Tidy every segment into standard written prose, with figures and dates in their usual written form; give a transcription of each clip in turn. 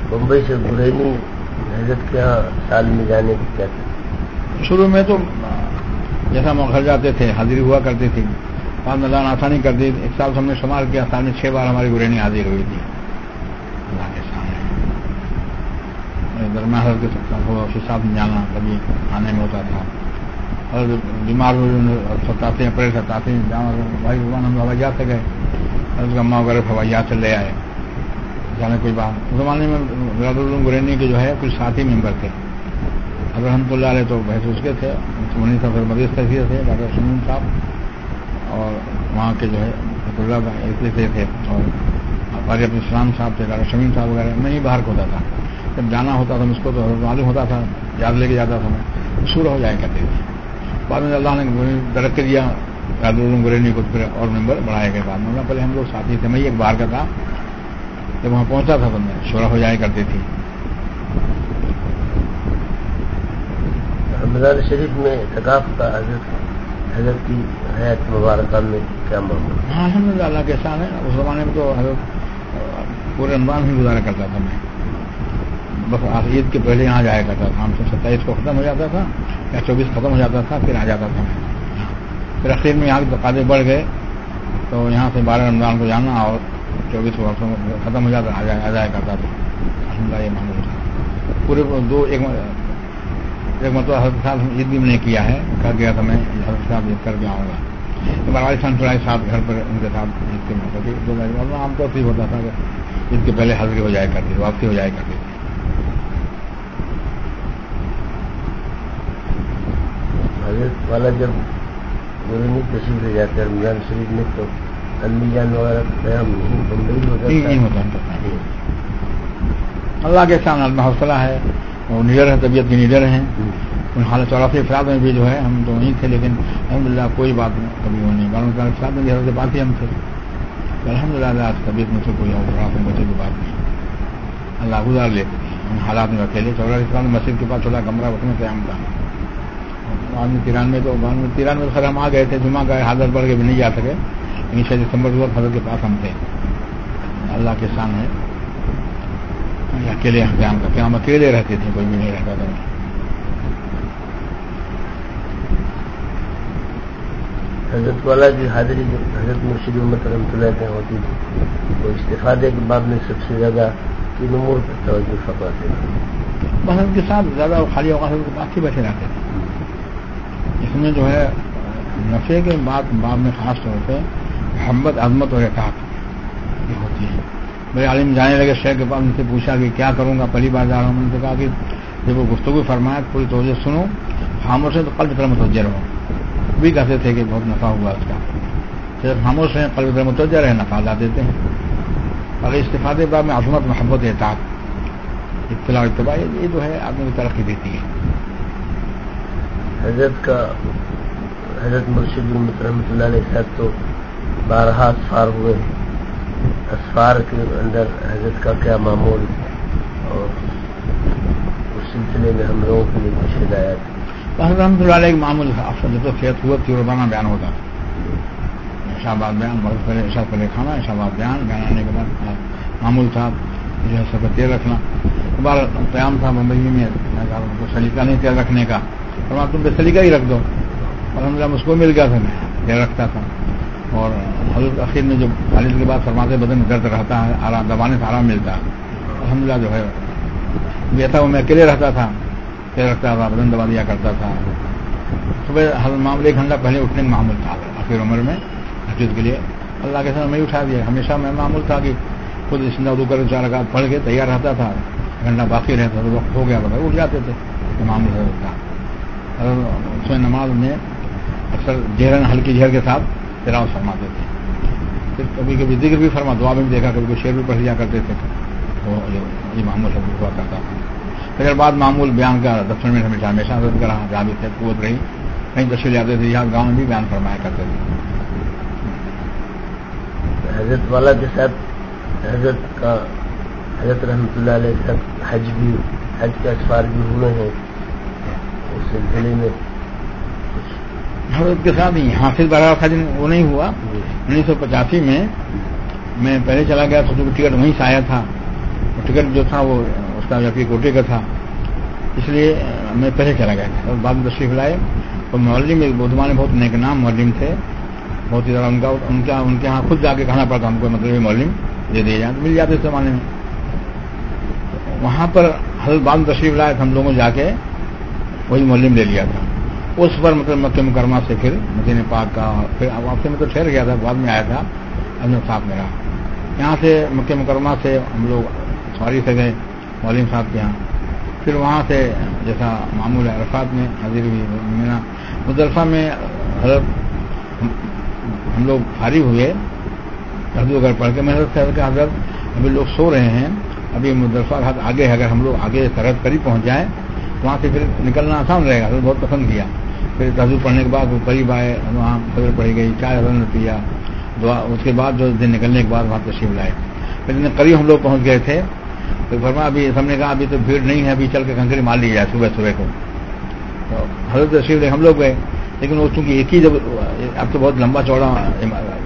بمبئی سے گرینی حضرت کے یہاں سال میں جانے کی کیا تھی؟ شروع میں تو جیسا ہم گھر جاتے تھے حاضری ہوا کرتی تھی، بعد میں اللہ آسانی کر دی. ایک سال سے ہم نے شمار کیا، سال میں 6 بار ہماری گرینی حاضر ہوئی تھی اللہ کے سامنے. درمیان حضرت کے ساتھ میں جانا کبھی آنے میں ہوتا تھا، اور بیمار ستاتے ہیں پڑے ستاتے ہیں جہاں بھائی بھگوان ہم ہوائی جہاز سے گئے، حضرت کا اماں وغیرہ ہوائی جہاز سے لے آئے جانے کوئی بات. اس زمانے میں برادر العلوم گرینی کے جو ہے کچھ ساتھی ممبر تھے. حضرت رحمۃ اللہ علیہ تو بحث اس کے تھے، منی صاحب مدیس تحریر تھے، ڈاکٹر شمیم صاحب، اور وہاں کے جو ہے اللہ تھے، اور قاری عبدالسلام صاحب تھے، ڈاکٹر شمیم صاحب وغیرہ. میں ہی باہر ہوتا تھا، جب جانا ہوتا تھا مجھ کو تو معلوم ہوتا تھا، یاد لے کے جاتا تھا میں، شروع ہو جایا کرتے تھے. بعد میں اللہ نے ترقی دیا، برادر العلوم گرینی کو پھر اور ممبر بڑھائے گئے. بعد میں پہلے ہم لوگ ساتھی تھے، میں ایک باہر کا تھا، جب وہاں پہنچا تھا تو میں شورا ہو جایا کرتی تھی. رمضان شریف میں اعتکاف کا حضرت کی حیات مبارکہ میں کیا معمول؟ ہاں الحمد للہ اللہ کے احسان ہے. اس زمانے میں تو حضرت پورے رمضان ہی گزارا کرتا تھا میں، بس عید کے پہلے یہاں جایا کرتا تھا. ہم سے 27 کو ختم ہو جاتا تھا یا 24 ختم ہو جاتا تھا، پھر آ جاتا تھا میں. پھر اخیر میں یہاں کے تقاضے بڑھ گئے تو یہاں سے 12 رمضان کو جانا اور 24 کو ختم ہو جاتا آ جایا کرتا تھا. الحمد للہ یہ معمول تھا. پورے ایک مرتبہ حضرت صاحب عید بھی میں نے کیا ہے، کر گیا تھا میں حضرت صاحب عید کر کے آؤں گا. بارہ سال پڑھائی صاحب گھر پر ان کے ساتھ عید کے موقع کی عام طور سے ہوتا تھا کہ عید کے پہلے حاضری ہو جایا کرتی، واپسی ہو جایا کرتی تھی. حضرت والا جب گرینی تشریف لے جاتے ہیں رمضان شریف میں تو امی جان وغیرہ قیام نہیں بمبئی نہیں ہوتا. اللہ کے سامنے حوصلہ ہے، وہ نیڈر ہے، طبیعت کے نیڈر ہیں. ان حالت 84 افراد میں بھی جو ہے ہم تو وہیں تھے، لیکن الحمد للہ کوئی بات کبھی ہو نہیں. 12 افراد میں بھی حضرت بات ہی ہم تھے. الحمد للہ آج طبیعت میں سے کوئی بچے کی بات نہیں، اللہ گزار لیتے تھے ان حالات میں اکیلے. 84 افراد مسجد کے پاس چھوٹا کمرہ اس میں قیام تھا. بعد میں 93 خیر ہم آ گئے تھے، جمعہ کا حالت بڑھ کے بھی نہیں جا سکے، لیکن 6 دسمبر کو حضرت کے پاس ہم تھے. اللہ کے سامنے اکیلے قیام کرتے، ہم اکیلے رہتے تھے، کوئی بھی نہیں رہتا تھا. حضرت والا کی حاضری حضرت مرشد امت رحمۃ اللہ علیہ ہوتی تھی، تو استفادے کے بعد میں سب سے زیادہ کن امور پر توجہ فرماتے تھے؟ بس ان کے ساتھ زیادہ خالی اوقات کے پاس ہی بیٹھے رہتے تھے. اس میں جو ہے نفع کے بعد میں خاص طور پہ محبت، عظمت اور اطاعت یہ ہوتی ہے. میرے عالم جانے لگے شیخ کے پاس، ان سے پوچھا کہ کیا کروں گا، پہلی بار جا رہا ہوں. ان سے کہا کہ جب وہ گفتگو فرمایا پوری توجہ سنو، خاموش ہے تو قلب پر متوجہ رہو. بھی کہتے تھے کہ بہت نفع ہوا اس کا، صرف خاموش ہیں قلب پر متوجہ رہے نفع لا دیتے ہیں. اور استفادے بعد میں عظمت، محبت، اطاعت، اطلاع اتباع یہ جو ہے آدمی کو ترقی دیتی ہے. حضرت مرشد رحمۃ اللہ علیہ صاحب تو 12 اسفار ہوئے، اسفار کے اندر حضرت کا کیا معمول اور اس سلسلے میں ہم لوگوں کے لیے کچھ ہدایات؟ حضرت رحمۃ اللہ علیہ معمول افسر جب تو صحت ہوا تھی روزانہ بیان ہوتا، عشاء بعد بیان، بہت پہلے عشاء پہلے کھانا، عشاء بعد بیان آنے کے بعد معمول تھا جو ہے سب تیل رکھنا. بار قیام تھا بمبئی میں، سلیقہ نہیں تیل رکھنے کا، فرمایا تم پہ سلیقہ ہی رکھ دو. الحمد للہ مجھ کو مل گیا تھا، میں تیل رکھتا تھا. اور حضرت اخیر میں جو خالد کے بعد فرماتے بدن میں درد رہتا ہے، آرام دبانے سے آرام ملتا ہے. الحمد للہ جو ہے یہ تھا وہ میں اکیلے رہتا تھا، تیل رکھتا تھا، بدن دبا دیا کرتا تھا. صبح حضرت معاملے 1 گھنٹہ پہلے اٹھنے کا معمول تھا آخر عمر میں حقیقت کے لیے. اللہ کے ساتھ میں اٹھا دیا. ہمیشہ میں معمول تھا کہ خود استنجا وضو کر 4 رکعت پڑھ کے تیار رہتا تھا، 1 گھنٹہ باقی رہتا تھا، وقت ہو گیا بتا اٹھ جاتے تھے. معمول تھا. اس میں نماز میں اکثر جہرن ہلکی جہر کے ساتھ تلاوت فرماتے تھے. پھر کبھی کبھی ذکر بھی فرما، دعا میں بھی دیکھا، کبھی کوئی شعر بھی پڑھ لیا کرتے تھے. تو یہ معمول ہوا کرتا تھا. پھر بعد معمول بیان کا دفتر میں ہمیشہ حضرت کا رہا، جہاں بھی تھے قوت رہی، کہیں تشریف آتے تھے، یہاں گاؤں میں بھی بیان فرمایا کرتے تھے. حضرت والا کے ساتھ حضرت رحمۃ اللہ علیہ کے ساتھ حج کے اسفار بھی ہوئے ہیں، اس سلسلے میں حضرت کے ساتھ ہی حافظ بارہ حج وہ نہیں ہوا. 1985 میں میں پہلے چلا گیا، سوچو کہ ٹکٹ وہیں سے آیا تھا. ٹکٹ جو تھا وہ اس کا پی کوٹے کا تھا، اس لیے میں پہلے چلا گیا تھا اور بعد میں تشریف لائے. اور معلم بدھمان بہت نیک نام معلم تھے، بہت ہی زیادہ ان کے یہاں خود جا کے کہنا پڑتا ہم کو، مطلب معلم دے دیے جائیں تو مل جاتے اس زمانے میں. وہاں پر حضرت بعد میں تشریف لائے ہم لوگوں جا کے وہی معلم لے لیا تھا. اس پر مطلب مکہ مکرمہ سے پھر مدینہ پاک کا، پھر واپسی میں تو ٹھہر گیا تھا، بعد میں آیا تھا اپنے صاحب میرا. یہاں سے مکہ مکرمہ سے ہم لوگ سواری سے گئے معلم صاحب کے یہاں. پھر وہاں سے جیسا معمول عرفات میں حاضر ہوئی مینا. مزدلفہ میں حضرت ہم لوگ فارغ ہوئے حضرت گھر پڑھ کے. میں حضرت کہ حضرت ابھی لوگ سو رہے ہیں، ابھی مزدلفہ گھاٹ آگے ہے، اگر ہم لوگ آگے سرحد قریب پہنچ جائیں تو وہاں سے پھر نکلنا آسان رہے گا. حضرت بہت پسند کیا. پھر تہذیب پڑھنے کے بعد وہ قریب آئے، وہاں فجر پڑھی گئی، چائے حضرت نے پیا، دعا. اس کے بعد جو دن نکلنے کے بعد وہاں تشریف لائے. پھر قریب ہم لوگ پہنچ گئے تھے تو فرمایا ابھی ہم نے کہا ابھی تو بھیڑ نہیں ہے، ابھی چل کے کنکری مار لی جائے صبح صبح کو. تو حضرت تشریف لے ہم لوگ گئے، لیکن وہ چونکہ ایک ہی جب اب تو بہت لمبا چوڑا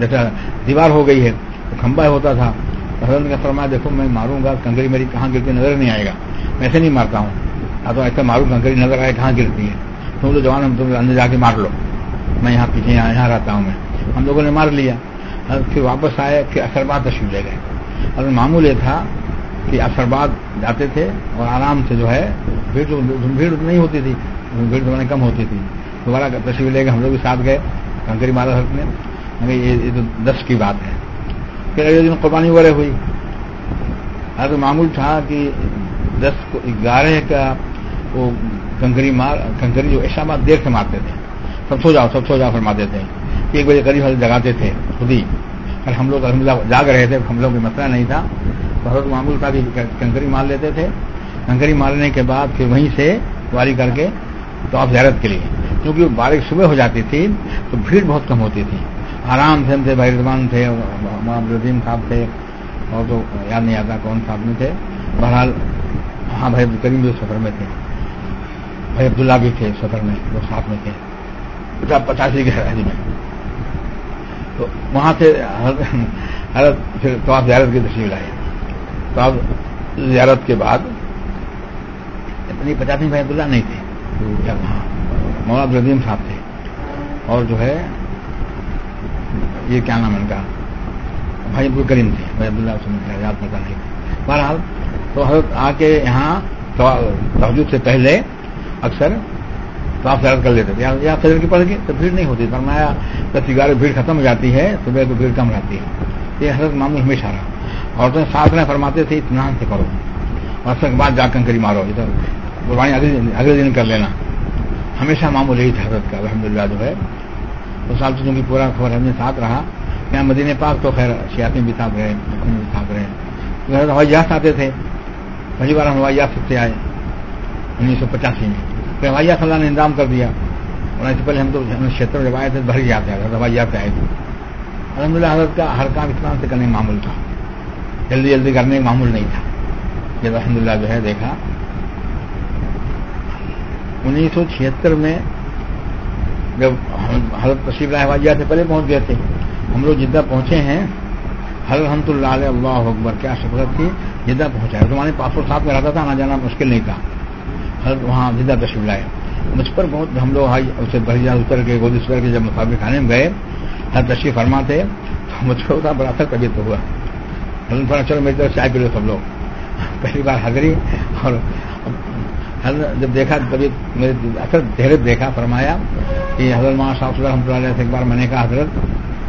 جیسا دیوار ہو گئی ہے، کھمبا ہوتا تھا. حضرت نے فرمایا دیکھو میں ماروں گا کنکری میری کہاں گرتی نظر نہیں آئے گا، میں ایسے نہیں مارتا ہوں. تو ایسا ماروں کنکری نظر آئے کہاں گرتی ہے، تم لوگ جوان ہم تم اندر جا کے مار لو، میں یہاں پیچھے یہاں رہتا ہوں. میں ہم لوگوں نے مار لیا. پھر واپس آئے، پھر عصرباد تشریف لے گئے. اور معمول یہ تھا کہ عصرباد جاتے تھے اور آرام سے جو ہے بھیڑ نہیں ہوتی تھی، بھیڑ زمانے کم ہوتی تھی. دوبارہ تشریف لے گئے، ہم لوگ بھی ساتھ گئے، کنکری مارا حضرت نے. یہ تو 10 کی بات ہے. پھر اگلے دن قربانی وغیرہ ہوئی. حضرت معمول تھا کہ 10-11 کا وہ کنکری جو عشاء بعد دیر سے مارتے تھے. سب سو جاؤ فرماتے تھے. 1 بجے قریب حضرت جگاتے تھے خود ہی. اور ہم لوگ الحمدللہ جاگ رہے تھے، ہم لوگ بھی مسئلہ نہیں تھا. تو حضرت معمول تھا کہ کنکری مار لیتے تھے. کنکری مارنے کے بعد پھر وہیں سے واری کر کے طواف زیارت کے لیے، کیونکہ بارش صبح ہو جاتی تھی تو بھیڑ بہت کم ہوتی تھی. آرام سے ہم تھے، بھائی رضوان تھے، عبدالرحیم صاحب تھے، اور تو یاد نہیں آتا کون صاحب میں تھے. بہرحال ہاں بھائی عبدالکریم بھی سفر میں تھے، بھائی عبداللہ بھی تھے سفر میں، وہ ساتھ میں تھے 85 کے حج میں. تو وہاں سے حضرت پھر طواف زیارت کی تشریف لائے. طواف زیارت کے بعد اتنی 85 بھائی عبداللہ نہیں تھے، وہاں مولانا عبدالرحیم صاحب تھے، اور جو ہے یہ کیا نام ان کا بھائی عبدالکریم تھے، بھائی عبداللہ اس یاد پتا نہیں. بہرحال تو حضرت آ کے یہاں تہجد سے پہلے اکثر طواف زیارت کر لیتے تھے، یا فجر کی پڑھ کے تو بھیڑ نہیں ہوتی. فرمایا 10-11 بھیڑ ختم ہو جاتی ہے، صبح کو بھیڑ کم رہتی ہے. یہ حضرت معمول ہمیشہ رہا. اور تو ساتھ میں فرماتے تھے اطمینان سے کرو، اور اس کے بعد جا کنکری مارو، یہ تو قربانی اگلے دن کر لینا. ہمیشہ معمول یہی تھا حضرت کا الحمدللہ. جو ہے تو سال سے چونکہ پورا خبر ہم نے ساتھ رہا. یہاں مدینہ پاک تو خیر شیاطین بھی ساتھ رہے، بھی ساتھ رہے. حضرت ہوائی جہاز آتے تھے، پہلی بار ہم ہوائی جہاز سے آئے 1985 میں. پھر ہوائی جہاز اللہ نے انتظام کر دیا. اور اس سے پہلے ہم تو چھیتر جب آئے تھے بھر جاتے ہیں، ہوائی جہاز سے آئے تھے. الحمدللہ حضرت کا ہر کام اطمینان سے کرنے معمول تھا، جلدی کرنے کا معمول نہیں تھا. جب الحمدللہ جو ہے دیکھا 1976 میں جب حضرت تشریف لائے ہوائی جہاز سے پہلے پہنچ گئے تھے. ہم لوگ جدہ پہنچے ہیں، حضرت رحمۃ اللہ علیہ، اللہ اکبر کیا شفقت تھی. جدہ پہنچا تو ہمارے پاسپورٹ ساتھ میں رہتا تھا، آنا جانا مشکل نہیں تھا. حضرت وہاں جدہ تشریف لائے. مجھ پر بہت ہم لوگ اسے بھری جہاز اتر کے گودی اتر کے جب مسافر خانے میں گئے، حضرت تشریف فرما تھے تو مجھ کو بڑا اثر طبیعت ہوا. حضرت تھوڑا چلو میری طرف چائے پی لو سب لوگ. پہلی بار حاضری. اور حضرت جب دیکھا طبیعت میرے اثر چہرے دیکھا، فرمایا کہ حضرت مولانا شاہ صلی اللہ علیہ سے ایک بار میں نے کہا حضرت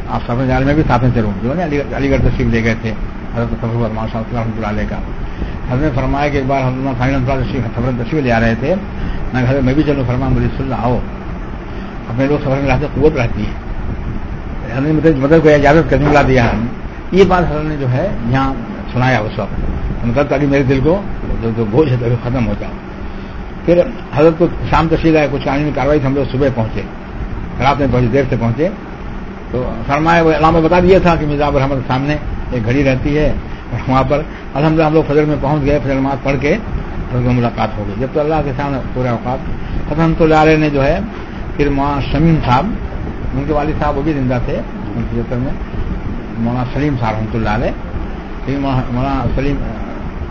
آپ سفر جال میں بھی ساتھ میں چلوں، جو ہے علی گڑھ تشریف لے گئے تھے حضرت مولانا شاہ صلی اللہ علیہ کا. حضرت نے فرمایا کہ ایک بار حضرت سفر تشریف لے آ رہے تھے، میں حضرت میں بھی چلوں. فرمایا مجھے اللہ آؤ، اپنے لوگ سفر میں رہتے قوت رہتی ہے. مدد کو اجازت کرنے لا دیا. یہ بات حضرت نے جو ہے یہاں سنایا اس وقت، مطلب تاکہ میرے دل کو جو بوجھ ہے تو ختم ہو جاؤ. پھر حضرت کو شام تشریف آئے، کچھ قانونی کاروائی سے ہم لوگ صبح پہنچے، رات میں بہت دیر سے پہنچے. تو فرمایا وہ علامہ بتا دیا تھا کہ مرزا احمد سامنے ایک گھڑی رہتی ہے، وہاں پر الحمدللہ ہم لوگ فجر میں پہنچ گئے. فجر نماز پڑھ کے حضرت کو ملاقات ہو گئی. جب تو اللہ کے سامنے پورے اوقات حضرت رحمۃ اللہ علیہ نے جو ہے پھر مولانا شمیم صاحب، ان کے والد صاحب وہ بھی زندہ تھے 1975 میں، مولانا سلیم صاحب رحمۃ اللہ علیہ. پھر مولانا سلیم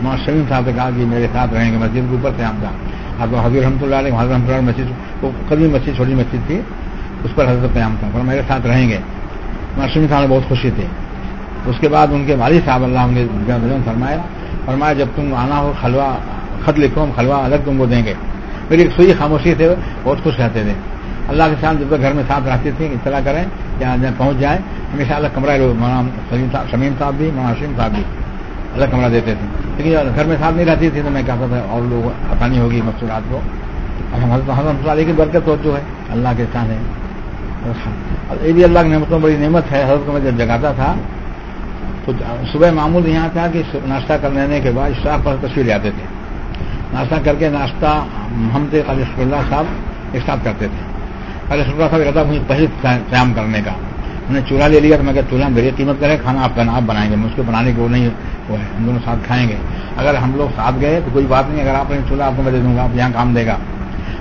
مولانا شمیم صاحب نے کہا کہ میرے ساتھ رہیں گے. مسجد کے اوپر قیام تھا. اب حضرت رحمۃ اللہ علیہ حضرت رحمۃ اللہ مسجد وہ قدیم مسجد چھوٹی مسجد تھی, اس پر حضرت قیام تھا, پر میرے ساتھ رہیں گے. مولانا شمیم صاحب نے بہت خوشی تھی. اس کے بعد ان کے والد صاحب اللہ نے فرمایا جب تم آنا ہو خلوہ خط لکھو, ہم خلوہ الگ تم کو دیں گے. میری ایک سوئی خاموشی تھے, بہت خوش رہتے تھے. اللہ کے ساتھ جب تک گھر میں ساتھ رہتے تھے اطلاع کریں یا پہنچ جائیں, ہمیشہ الگ کمرہ مولانا شمیم صاحب بھی مولانا شمیم صاحب بھی الگ کمرہ دیتے تھے. لیکن گھر میں ساتھ نہیں رہتی تھی تو میں کہتا تھا اور لوگ آسانی ہوگی مقصورات کو. حضرت علی کی برکت تو جو ہے اللہ کے ساتھ ہے. یہ بھی اللہ کی نعمتوں بڑی نعمت ہے. حضرت کو میں جب جگاتا تھا تو صبح معمول یہاں تھا کہ ناشتہ کر لینے کے بعد اشراق پر تشریف لے آتے تھے. ناشتہ کر کے ناشتہ ہم سے قاضی شکر اللہ صاحب اسٹارٹ کرتے تھے. قاضی شکر اللہ صاحب کہتا مجھے پہلے قیام کرنے کا. انہیں چولہا لے لیا تو میں کہا چولہا میری قیمت کرے, کھانا آپ بنائیں گے, مجھ کو بنانے کے وہ نہیں وہ ہے, ہم دونوں ساتھ کھائیں گے. اگر ہم لوگ ساتھ گئے تو کوئی بات نہیں, اگر آپ نے چولہا آپ کو میں دے دوں گا, آپ یہاں کام دے گا.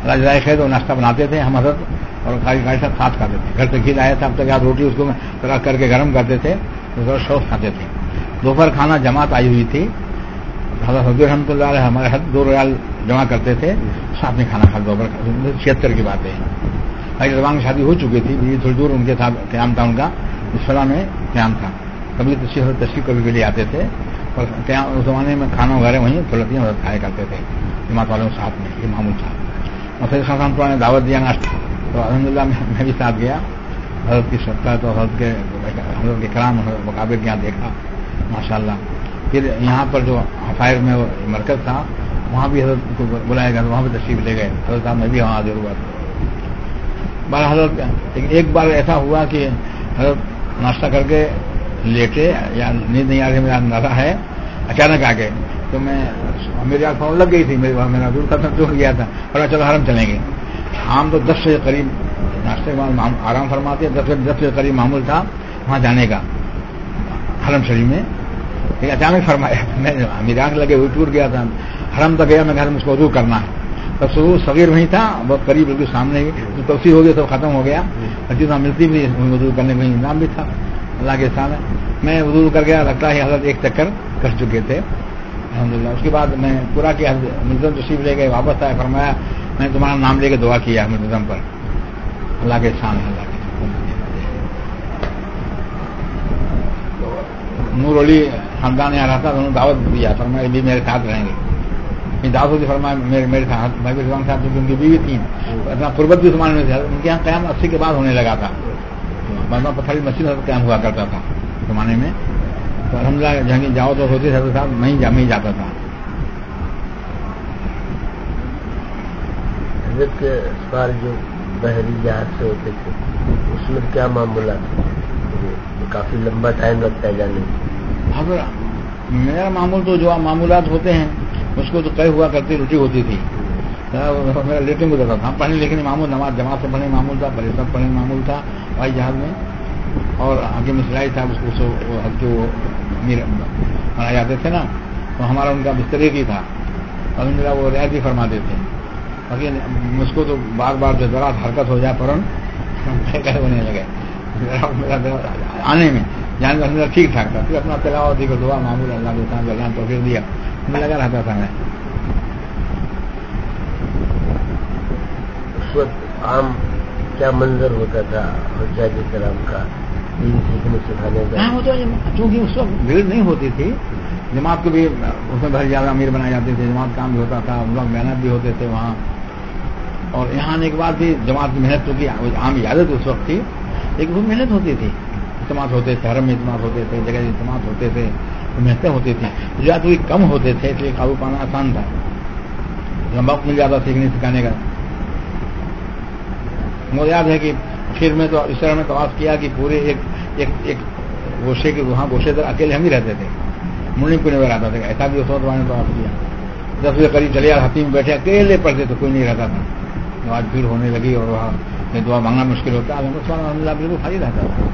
اللہ جزائے خیر. تو ناشتہ بناتے تھے ہم حضرت اور قاضی صاحب ساتھ کھاتے تھے. گھر سے گھر آیا تھا اب تک یاد روٹی اس کو میں کر کے گرم کرتے تھے تو شوق کھاتے تھے. دوپہر کھانا جماعت آئی ہوئی تھی. حضرت حضور رحمۃ اللہ علیہ ہمارے حد 2 ریال جمع کرتے تھے, ساتھ میں کھانا کھا. دوپہر 76 کی بات ہے. بھائی زبان کی شادی ہو چکی تھی, تھوڑی دور ان کے ساتھ قیام تھا ان کا, اسفلا میں قیام تھا. کبھی تشریف کبھی کے لیے آتے تھے اور اس زمانے میں کھانا وغیرہ وہیں تھوڑا کھایا کرتے تھے جماعت والوں ساتھ میں. یہ معمول تھا. اور پھر خان نے دعوت دیا ناشتہ, تو الحمدللہ میں بھی ساتھ گیا. حضرت کی شفقت تو حضرت کے کرام مقابر کے یہاں دیکھا ماشاء اللہ. پھر یہاں پر جو حفائر میں مرکز تھا وہاں بھی حضرت کو بلایا گیا, وہاں بھی تشریف لے گئے. حضرت صاحب میں بھی وہاں حاضر ہوا. بار حضرت ایک بار ایسا ہوا کہ حضرت ناشتہ کر کے لیٹے یا نیند نہیں آ رہی, میرا اندازہ ہے, اچانک آ گئے. تو میں میری آنکھ پاؤں لگ گئی تھی, میرا دور تک ٹوٹ گیا تھا. اور چلو حرم چلیں گے. عام تو 10 بجے قریب ناشتے کے بعد آرام فرماتے ہیں. 10 بجے قریب معمول تھا وہاں جانے کا حرم شریف میں. لیکن اچانک فرمایا, میں میری آنکھ لگے ہوئی ٹوٹ گیا تھا. حرم تک گیا, میں گھر میں اس کو وضو کرنا ہے. تب سرور صغیر وہیں تھا, بہت قریب بالکل سامنے ہی. توسیع ہو گیا تو ختم ہو گیا. چیز ملتی بھی وضو کرنے کا انتظام بھی تھا اللہ کے سامنے. میں وضو کر گیا, لگتا ہے حضرت ایک چکر کر چکے تھے الحمدللہ. اس کے بعد میں پورا کیا, ملزم تشریف لے گئے, واپس آئے. فرمایا میں تمہارا نام لے کے دعا کیا ملزم پر اللہ کے سامنے. اللہ کے نور علی خاندان یہاں رہتا, انہوں نے دعوت دیا. فرمایا بھی میرے ساتھ رہیں گے. دعوت ہوتی. فرمایا میرے ساتھ بھائی رضوان صاحب کیونکہ ان کی بیوی تھی, اتنا قربت بھی زمانے میں تھے. ان کے یہاں قیام 80 کے بعد ہونے لگا تھا. مرنا پتھری مسجد قیام ہوا کرتا تھا زمانے میں. تو الحمدللہ جہاں جاؤ تو ہوتے حضرت صاحب میں ہی جاتا تھا. حضرت کے اسفار جو بحری جہاز سے ہوتے تھے اس میں کیا معمولات تھے؟ کافی لمبا ٹائم لگتا ہے جانے میں. میرا معمول تو جو معمولات ہوتے ہیں اس کو تو طے ہوا کرتی روٹی ہوتی تھی. میرا لیٹنگ گزرتا تھا. پڑھنے لکھنے معمول, نماز جماعت سے پڑھنے معمول تھا, بڑے سب پڑھنے معمول تھا ہوائی جہاز میں. اور حکیم اسلائی صاحب اس کو امیر بنائے جاتے تھے نا, تو ہمارا ان کا بستر ہی تھا. الحمدللہ وہ رعایت بھی فرماتے تھے. باقی مجھ کو تو بار بار جو ذرا حرکت ہو جائے فوراً ہونے لگے آنے میں جانے کا ٹھیک ٹھاک تھا. پھر اپنا تلاوت کو دعا معمول اللہ کے ساتھ اللہ نے توفیق دیا, میں لگا رہتا تھا. میں اس وقت عام کیا منظر ہوتا تھا حجاج کرام کا دین سیکھنے سکھانے کا؟ چونکہ اس وقت بھیڑ نہیں ہوتی تھی, جماعت کو بھی اس میں بہت زیادہ امیر بنائے جاتے تھے. جماعت کام بھی ہوتا تھا, لوگ محنت بھی ہوتے تھے وہاں. اور یہاں آنے کے بعد بھی جماعت کی محنت کی عام عادت اس وقت تھی, لیکن وہ محنت ہوتی تھی. اجتماعات ہوتے تھے, حرم میں اجتماعات ہوتے تھے, جگہ اجتماعات ہوتے تھے, محنتیں ہوتی تھیں. رجحانات بھی کم ہوتے تھے اس لیے قابو پانا آسان تھا. وقت مل جاتا سیکھنے سکھانے کا. مجھے یاد ہے کہ پھر میں تو اس طرح میں طواف کیا کہ پورے ایک گوشے کے وہاں گوشے در اکیلے ہم ہی رہتے تھے, منڈی کو نہیں رہتا تھا. ایسا بھی اس وقت نے طواف کیا. 10 بجے قریب چلے ہاتھی میں بیٹھے اکیلے پڑھتے تو کوئی نہیں رہتا تھا. آج بھیڑ ہونے لگی اور وہاں دعا مانگنا مشکل ہوتا ہے. الحمد للہ بالکل خالی رہتا تھا.